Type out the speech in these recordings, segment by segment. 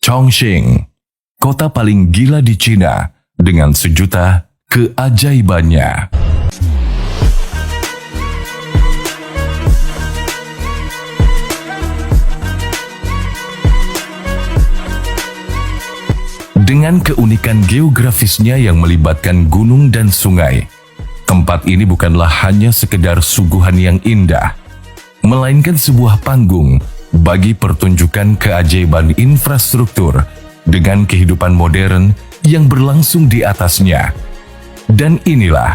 Chongqing, kota paling gila di Cina dengan sejuta keajaibannya. Dengan keunikan geografisnya yang melibatkan gunung dan sungai, tempat ini bukanlah hanya sekedar suguhan yang indah, melainkan sebuah panggung bagi pertunjukan keajaiban infrastruktur dengan kehidupan modern yang berlangsung di atasnya. Dan inilah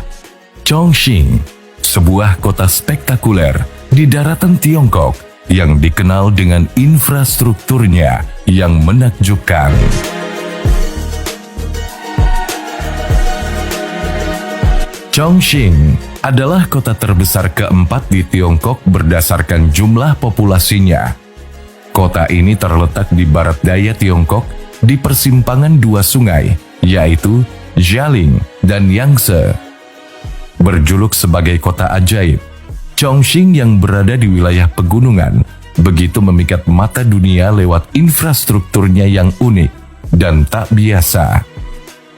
Chongqing, sebuah kota spektakuler di daratan Tiongkok yang dikenal dengan infrastrukturnya yang menakjubkan. Chongqing adalah kota terbesar keempat di Tiongkok berdasarkan jumlah populasinya. Kota ini terletak di barat daya Tiongkok di persimpangan dua sungai, yaitu Jialing dan Yangtze. Berjuluk sebagai kota ajaib, Chongqing yang berada di wilayah pegunungan begitu memikat mata dunia lewat infrastrukturnya yang unik dan tak biasa.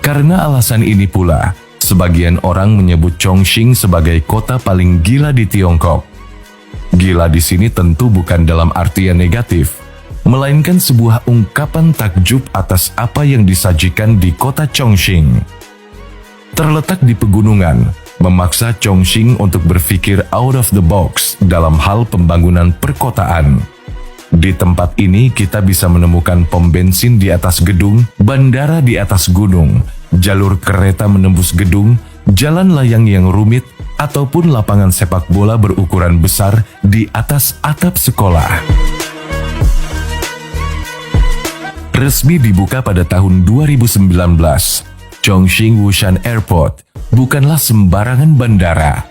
Karena alasan ini pula, sebagian orang menyebut Chongqing sebagai kota paling gila di Tiongkok. Gila di sini tentu bukan dalam artian negatif, melainkan sebuah ungkapan takjub atas apa yang disajikan di kota Chongqing. Terletak di pegunungan, memaksa Chongqing untuk berpikir out of the box dalam hal pembangunan perkotaan. Di tempat ini kita bisa menemukan pom bensin di atas gedung, bandara di atas gunung, jalur kereta menembus gedung, jalan layang yang rumit, ataupun lapangan sepak bola berukuran besar di atas atap sekolah. Resmi dibuka pada tahun 2019, Chongqing Wushan Airport bukanlah sembarangan bandara.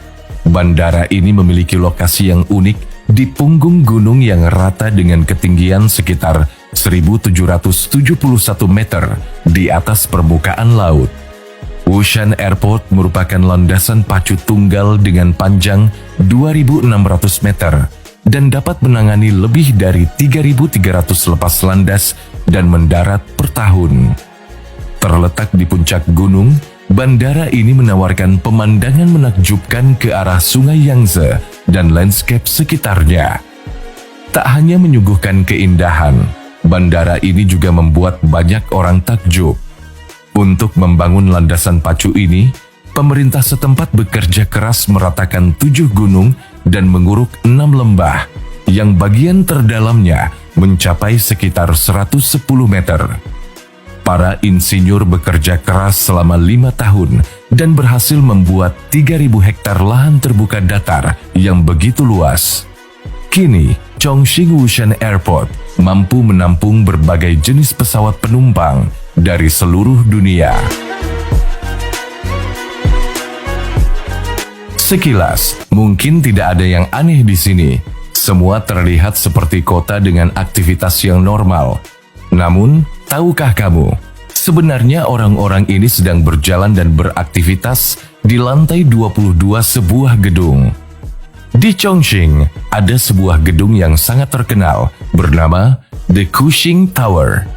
Bandara ini memiliki lokasi yang unik di punggung gunung yang rata dengan ketinggian sekitar 1.771 meter di atas permukaan laut. Wushan Airport merupakan landasan pacu tunggal dengan panjang 2.600 meter dan dapat menangani lebih dari 3.300 lepas landas dan mendarat per tahun. Terletak di puncak gunung, bandara ini menawarkan pemandangan menakjubkan ke arah sungai Yangtze dan landscape sekitarnya. Tak hanya menyuguhkan keindahan, bandara ini juga membuat banyak orang takjub. Untuk membangun landasan pacu ini, pemerintah setempat bekerja keras meratakan 7 gunung dan menguruk 6 lembah, yang bagian terdalamnya mencapai sekitar 110 meter. Para insinyur bekerja keras selama 5 tahun dan berhasil membuat 3.000 hektar lahan terbuka datar yang begitu luas. Kini, Chongqing Wushan Airport mampu menampung berbagai jenis pesawat penumpang dari seluruh dunia. Sekilas, mungkin tidak ada yang aneh di sini. Semua terlihat seperti kota dengan aktivitas yang normal. Namun, tahukah kamu, sebenarnya orang-orang ini sedang berjalan dan beraktivitas di lantai 22 sebuah gedung. Di Chongqing, ada sebuah gedung yang sangat terkenal bernama The Cushing Tower.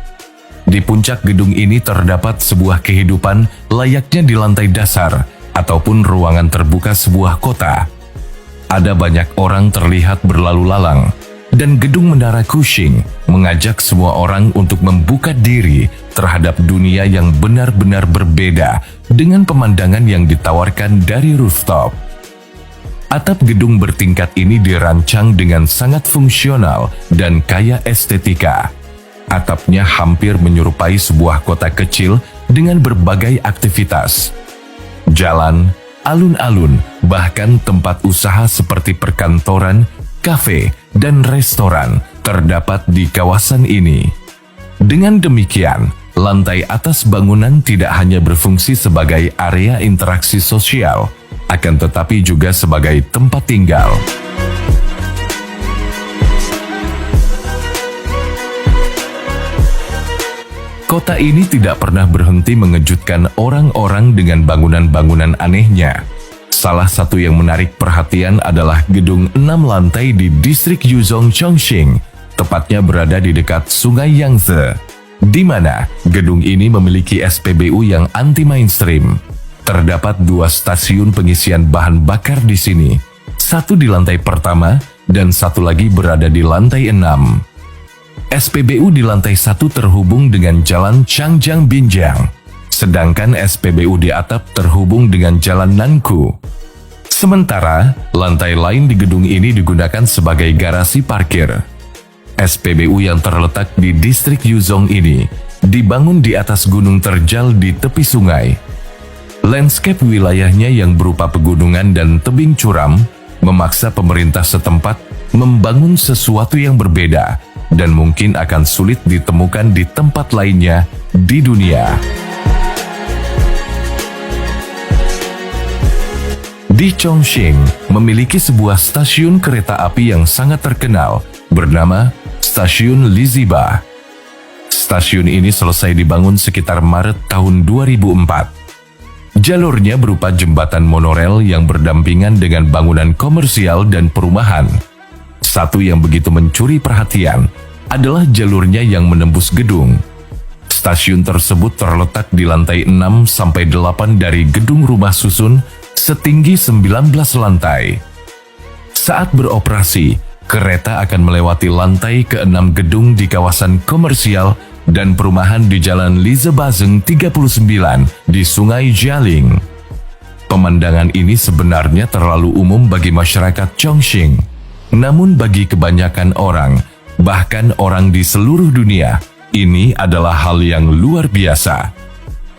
Di puncak gedung ini terdapat sebuah kehidupan layaknya di lantai dasar ataupun ruangan terbuka sebuah kota. Ada banyak orang terlihat berlalu lalang, dan gedung menara Cushing mengajak semua orang untuk membuka diri terhadap dunia yang benar-benar berbeda dengan pemandangan yang ditawarkan dari rooftop. Atap gedung bertingkat ini dirancang dengan sangat fungsional dan kaya estetika. Atapnya hampir menyerupai sebuah kota kecil dengan berbagai aktivitas. Jalan, alun-alun, bahkan tempat usaha seperti perkantoran, kafe, dan restoran terdapat di kawasan ini. Dengan demikian, lantai atas bangunan tidak hanya berfungsi sebagai area interaksi sosial, akan tetapi juga sebagai tempat tinggal. Kota ini tidak pernah berhenti mengejutkan orang-orang dengan bangunan-bangunan anehnya. Salah satu yang menarik perhatian adalah gedung 6 lantai di distrik Yuzhong Chongqing, tepatnya berada di dekat sungai Yangtze. di mana gedung ini memiliki SPBU yang anti-mainstream. Terdapat 2 stasiun pengisian bahan bakar di sini, satu di lantai pertama dan satu lagi berada di lantai 6. SPBU di lantai 1 terhubung dengan Jalan Changjiang Binjang, sedangkan SPBU di atap terhubung dengan Jalan Nanku. Sementara, lantai lain di gedung ini digunakan sebagai garasi parkir. SPBU yang terletak di distrik Yuzhong ini dibangun di atas gunung terjal di tepi sungai. Landscape wilayahnya yang berupa pegunungan dan tebing curam memaksa pemerintah setempat membangun sesuatu yang berbeda dan mungkin akan sulit ditemukan di tempat lainnya di dunia. Di Chongqing memiliki sebuah stasiun kereta api yang sangat terkenal bernama Stasiun Liziba. Stasiun ini selesai dibangun sekitar Maret tahun 2004. Jalurnya berupa jembatan monorel yang berdampingan dengan bangunan komersial dan perumahan. Satu yang begitu mencuri perhatian adalah jalurnya yang menembus gedung. Stasiun tersebut terletak di lantai 6-8 dari gedung rumah susun setinggi 19 lantai. Saat beroperasi, kereta akan melewati lantai ke-6 gedung di kawasan komersial dan perumahan di Jalan Lizebazeng 39 di Sungai Jialing. Pemandangan ini sebenarnya terlalu umum bagi masyarakat Chongqing. Namun bagi kebanyakan orang, bahkan orang di seluruh dunia, ini adalah hal yang luar biasa.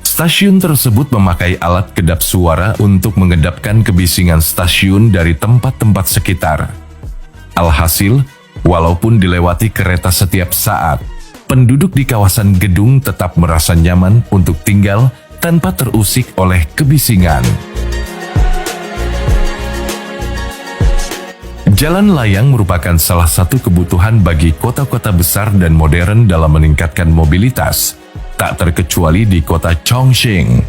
Stasiun tersebut memakai alat kedap suara untuk mengedapkan kebisingan stasiun dari tempat-tempat sekitar. Alhasil, walaupun dilewati kereta setiap saat, penduduk di kawasan gedung tetap merasa nyaman untuk tinggal tanpa terusik oleh kebisingan. Jalan layang merupakan salah satu kebutuhan bagi kota-kota besar dan modern dalam meningkatkan mobilitas, tak terkecuali di kota Chongqing.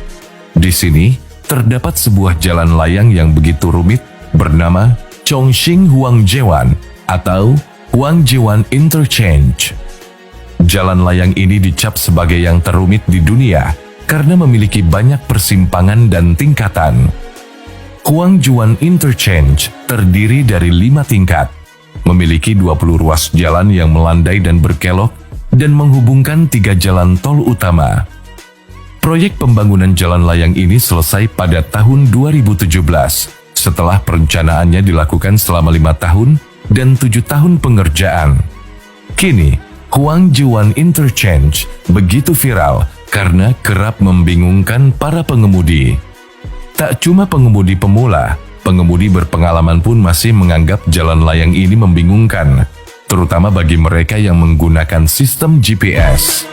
Di sini, terdapat sebuah jalan layang yang begitu rumit bernama Chongqing Huangjiwan atau Huangjiwan Interchange. Jalan layang ini dicap sebagai yang terumit di dunia karena memiliki banyak persimpangan dan tingkatan. Huangjiwan Interchange terdiri dari 5 tingkat, memiliki 20 ruas jalan yang melandai dan berkelok, dan menghubungkan 3 jalan tol utama. Proyek pembangunan jalan layang ini selesai pada tahun 2017, setelah perencanaannya dilakukan selama 5 tahun dan 7 tahun pengerjaan. Kini, Huangjiwan Interchange begitu viral karena kerap membingungkan para pengemudi. Tak cuma pengemudi pemula, pengemudi berpengalaman pun masih menganggap jalan layang ini membingungkan, terutama bagi mereka yang menggunakan sistem GPS.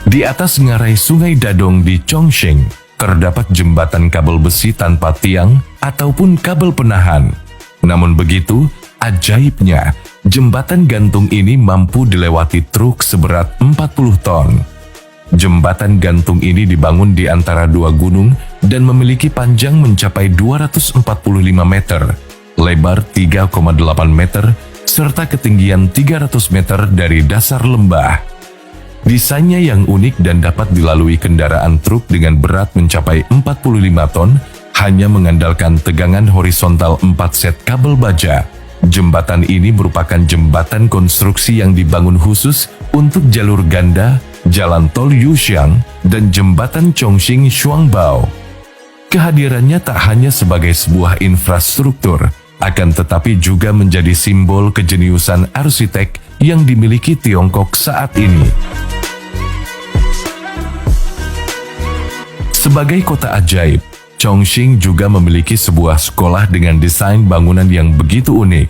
Di atas ngarai Sungai Dadong di Chongqing, terdapat jembatan kabel besi tanpa tiang ataupun kabel penahan. Namun begitu, ajaibnya, jembatan gantung ini mampu dilewati truk seberat 40 ton. Jembatan gantung ini dibangun di antara 2 gunung dan memiliki panjang mencapai 245 meter, lebar 3,8 meter, serta ketinggian 300 meter dari dasar lembah. Desainnya yang unik dan dapat dilalui kendaraan truk dengan berat mencapai 45 ton, hanya mengandalkan tegangan horizontal 4 set kabel baja. Jembatan ini merupakan jembatan konstruksi yang dibangun khusus untuk jalur ganda, jalan tol Yuxiang, dan jembatan Chongqing Shuangbao. Kehadirannya tak hanya sebagai sebuah infrastruktur, akan tetapi juga menjadi simbol kejeniusan arsitek yang dimiliki Tiongkok saat ini. Sebagai kota ajaib, Chongqing juga memiliki sebuah sekolah dengan desain bangunan yang begitu unik.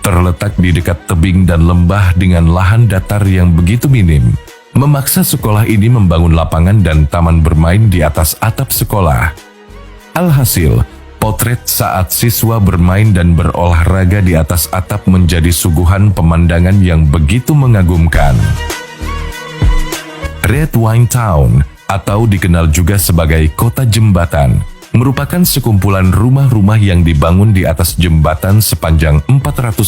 Terletak di dekat tebing dan lembah dengan lahan datar yang begitu minim, memaksa sekolah ini membangun lapangan dan taman bermain di atas atap sekolah. Alhasil, potret saat siswa bermain dan berolahraga di atas atap menjadi suguhan pemandangan yang begitu mengagumkan. Red Wine Town, atau dikenal juga sebagai Kota Jembatan, merupakan sekumpulan rumah-rumah yang dibangun di atas jembatan sepanjang 400